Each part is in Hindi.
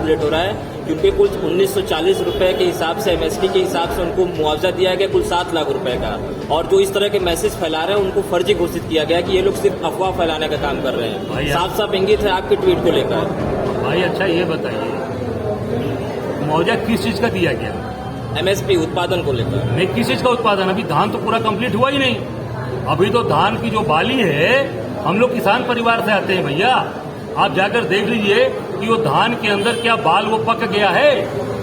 लेट हो रहा है, क्योंकि कुल 1940 रुपए के हिसाब से MSP के हिसाब से उनको मुआवजा दिया गया कुल 7 लाख रुपए का। और जो इस तरह के मैसेज फैला रहे हैं उनको फर्जी घोषित किया गया कि ये लोग सिर्फ अफवाह फैलाने का काम कर रहे हैं। साफ साफ इंगित है आपके ट्वीट को लेकर। भाई अच्छा ये बताइए, मुआवजा किस चीज का दिया गया? MSP उत्पादन को लेकर। नहीं, किस चीज का उत्पादन? अभी धान तो पूरा कंप्लीट हुआ ही नहीं। अभी तो धान की जो बाली है, हम लोग किसान परिवार से आते हैं भैया, आप जाकर देख लीजिए कि वो धान के अंदर क्या बाल वो पक गया है,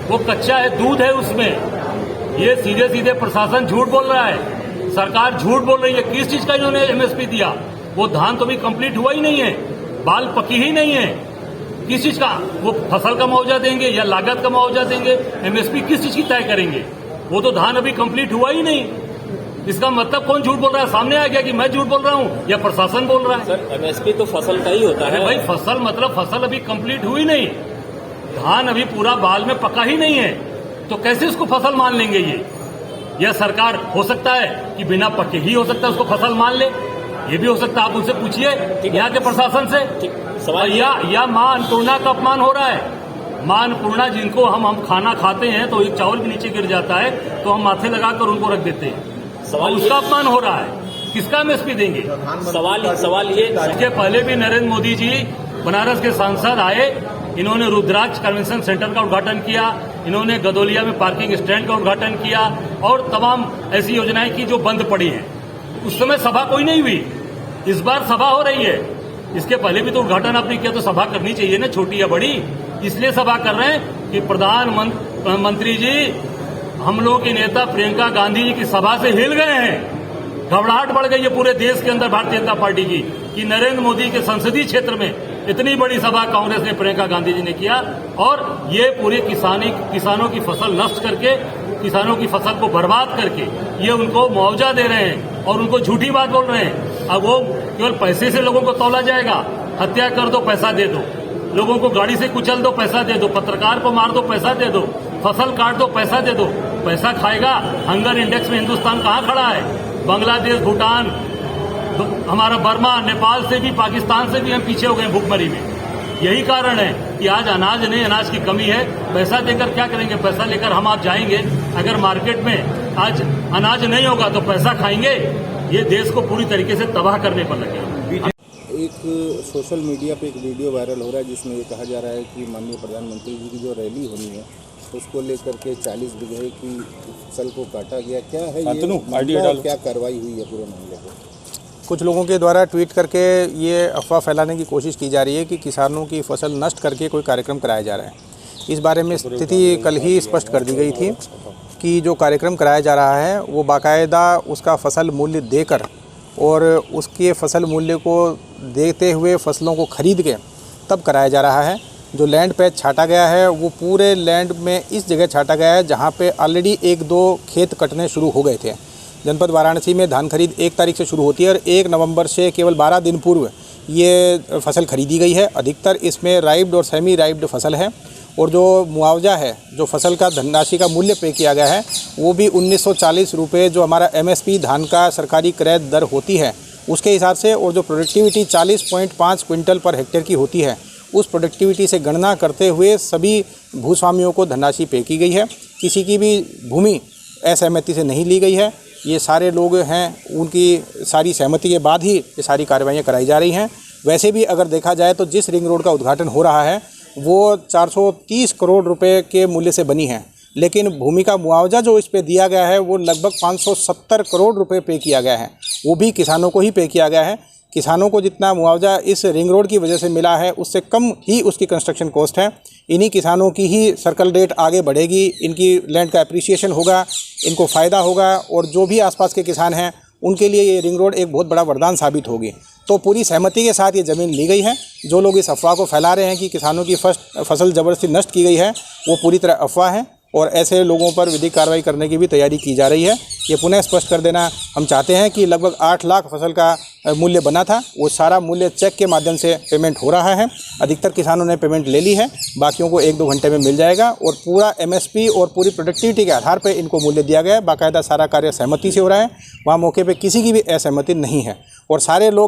वो कच्चा है, दूध है उसमें। ये सीधे सीधे प्रशासन झूठ बोल रहा है, सरकार झूठ बोल रही है। किस चीज का इन्होंने MSP दिया? वो धान तो अभी कंप्लीट हुआ ही नहीं है, बाल पकी ही नहीं है। किस चीज का? वो फसल का मुआवजा देंगे या लागत का मुआवजा देंगे? MSP किस चीज की तय करेंगे? वो तो धान अभी कंप्लीट हुआ ही नहीं। इसका मतलब कौन झूठ बोल रहा है? सामने आ गया कि मैं झूठ बोल रहा हूं या प्रशासन बोल रहा है? सर MSP तो फसल का ही होता है। भाई फसल मतलब फसल अभी कंप्लीट हुई नहीं, धान अभी पूरा बाल में पका ही नहीं है, तो कैसे उसको फसल मान लेंगे ये? यह सरकार हो सकता है कि बिना पके ही हो सकता है उसको फसल मान ले, ये भी हो सकता है। आप उनसे पूछिए यहाँ के प्रशासन से। सवाल या मां अन्नपूर्णा का अपमान हो रहा है। मां अन्नपूर्णा जिनको हम खाना खाते हैं तो एक चावल भी नीचे गिर जाता है तो हम माथे लगाकर उनको रख देते हैं, सवाल उसका अपमान हो रहा है। किसका MSP देंगे? सवाल ये, इसके पहले भी नरेंद्र मोदी जी बनारस के सांसद आए, इन्होंने रुद्राक्ष कन्वेंशन सेंटर का उद्घाटन किया, इन्होंने गदोलिया में पार्किंग स्टैंड का उद्घाटन किया और तमाम ऐसी योजनाएं की जो बंद पड़ी हैं। उस समय सभा कोई नहीं हुई, इस बार सभा हो रही है। इसके पहले भी तो उद्घाटन आपने किया, तो सभा करनी चाहिए ना, छोटी या बड़ी। इसलिए सभा कर रहे हैं कि प्रधानमंत्री जी, हम लोग के नेता प्रियंका गांधी जी की सभा से हिल गए हैं। घबराहट बढ़ गई है पूरे देश के अंदर भारतीय जनता पार्टी की कि नरेंद्र मोदी के संसदीय क्षेत्र में इतनी बड़ी सभा कांग्रेस ने, प्रियंका गांधी जी ने किया, और ये पूरे किसानों की फसल नष्ट करके, किसानों की फसल को बर्बाद करके ये उनको मुआवजा दे रहे हैं और उनको झूठी बात बोल रहे हैं। अब वो केवल पैसे से लोगों को तौला जाएगा? हत्या कर दो पैसा दे दो, लोगों को गाड़ी से कुचल दो पैसा दे दो, पत्रकार को मार दो पैसा दे दो, फसल काट दो पैसा दे दो। पैसा खाएगा? हंगर इंडेक्स में हिंदुस्तान कहाँ खड़ा है? बांग्लादेश, भूटान, हमारा बर्मा, नेपाल से भी, पाकिस्तान से भी हम पीछे हो गए भूखमरी में। यही कारण है कि आज अनाज नहीं, अनाज की कमी है। पैसा देकर क्या करेंगे? पैसा लेकर हम आप जाएंगे, अगर मार्केट में आज अनाज नहीं होगा तो पैसा खाएंगे। ये देश को पूरी तरीके से तबाह करने पर लगे। एक सोशल मीडिया पे एक वीडियो वायरल हो रहा है जिसमें ये कहा जा रहा है कि माननीय प्रधानमंत्री जी की जो रैली होनी है उसको लेकर के 40 बीघे की फसल को काटा गया। क्या है ये मामला, क्या कार्रवाई हुई है पूरे मामले को? कुछ लोगों के द्वारा ट्वीट करके ये अफवाह फैलाने की कोशिश की जा रही है कि किसानों की फसल नष्ट करके कोई कार्यक्रम कराया जा रहा है। इस बारे में स्थिति कल ही स्पष्ट कर दी गई थी कि जो कार्यक्रम कराया जा रहा है वो बाकायदा उसका फसल मूल्य देकर और उसके फसल मूल्य को देते हुए फसलों को खरीद के तब कराया जा रहा है। जो लैंड पैच छाटा गया है वो पूरे लैंड में इस जगह छाटा गया है जहाँ पे ऑलरेडी 1-2 खेत कटने शुरू हो गए थे। जनपद वाराणसी में धान खरीद 1 तारीख से शुरू होती है और 1 नवंबर से केवल 12 दिन पूर्व ये फसल खरीदी गई है। अधिकतर इसमें राइब्ड और सेमी राइब्ड फसल है और जो मुआवजा है, जो फसल का धनराशि का मूल्य पे किया गया है वो भी 1940 रुपये जो हमारा MSP धान का सरकारी क्रय दर होती है उसके हिसाब से, और जो प्रोडक्टिविटी 40.5 क्विंटल पर हेक्टेयर की होती है उस प्रोडक्टिविटी से गणना करते हुए सभी भूस्वामियों को धनराशि पे की गई है। किसी की भी भूमि असहमति से नहीं ली गई है। ये सारे लोग हैं, उनकी सारी सहमति के बाद ही ये सारी कार्रवाइयाँ कराई जा रही हैं। वैसे भी अगर देखा जाए तो जिस रिंग रोड का उद्घाटन हो रहा है वो 430 करोड़ रुपए के मूल्य से बनी है, लेकिन भूमि का मुआवजा जो इस पे दिया गया है वो लगभग 570 करोड़ रुपए पे किया गया है, वो भी किसानों को ही पे किया गया है। किसानों को जितना मुआवजा इस रिंग रोड की वजह से मिला है उससे कम ही उसकी कंस्ट्रक्शन कॉस्ट है। इन्हीं किसानों की ही सर्कल रेट आगे बढ़ेगी, इनकी लैंड का एप्रिसिएशन होगा, इनको फ़ायदा होगा और जो भी आसपास के किसान हैं उनके लिए ये रिंग रोड एक बहुत बड़ा वरदान साबित होगी। तो पूरी सहमति के साथ ये ज़मीन ली गई है। जो लोग इस अफवाह को फैला रहे हैं कि किसानों की फसल ज़बरदस्ती नष्ट की गई है वो पूरी तरह अफवाह है और ऐसे लोगों पर विधिक कार्रवाई करने की भी तैयारी की जा रही है। ये पुनः स्पष्ट कर देना हम चाहते हैं कि लगभग 8 लाख फसल का मूल्य बना था, वो सारा मूल्य चेक के माध्यम से पेमेंट हो रहा है। अधिकतर किसानों ने पेमेंट ले ली है, बाकियों को 1-2 घंटे में मिल जाएगा और पूरा MSP और पूरी प्रोडक्टिविटी के आधार पर इनको मूल्य दिया गया है। बाकायदा सारा कार्य सहमति से हो रहा है, वहाँ मौके पर किसी की भी असहमति नहीं है और सारे लोग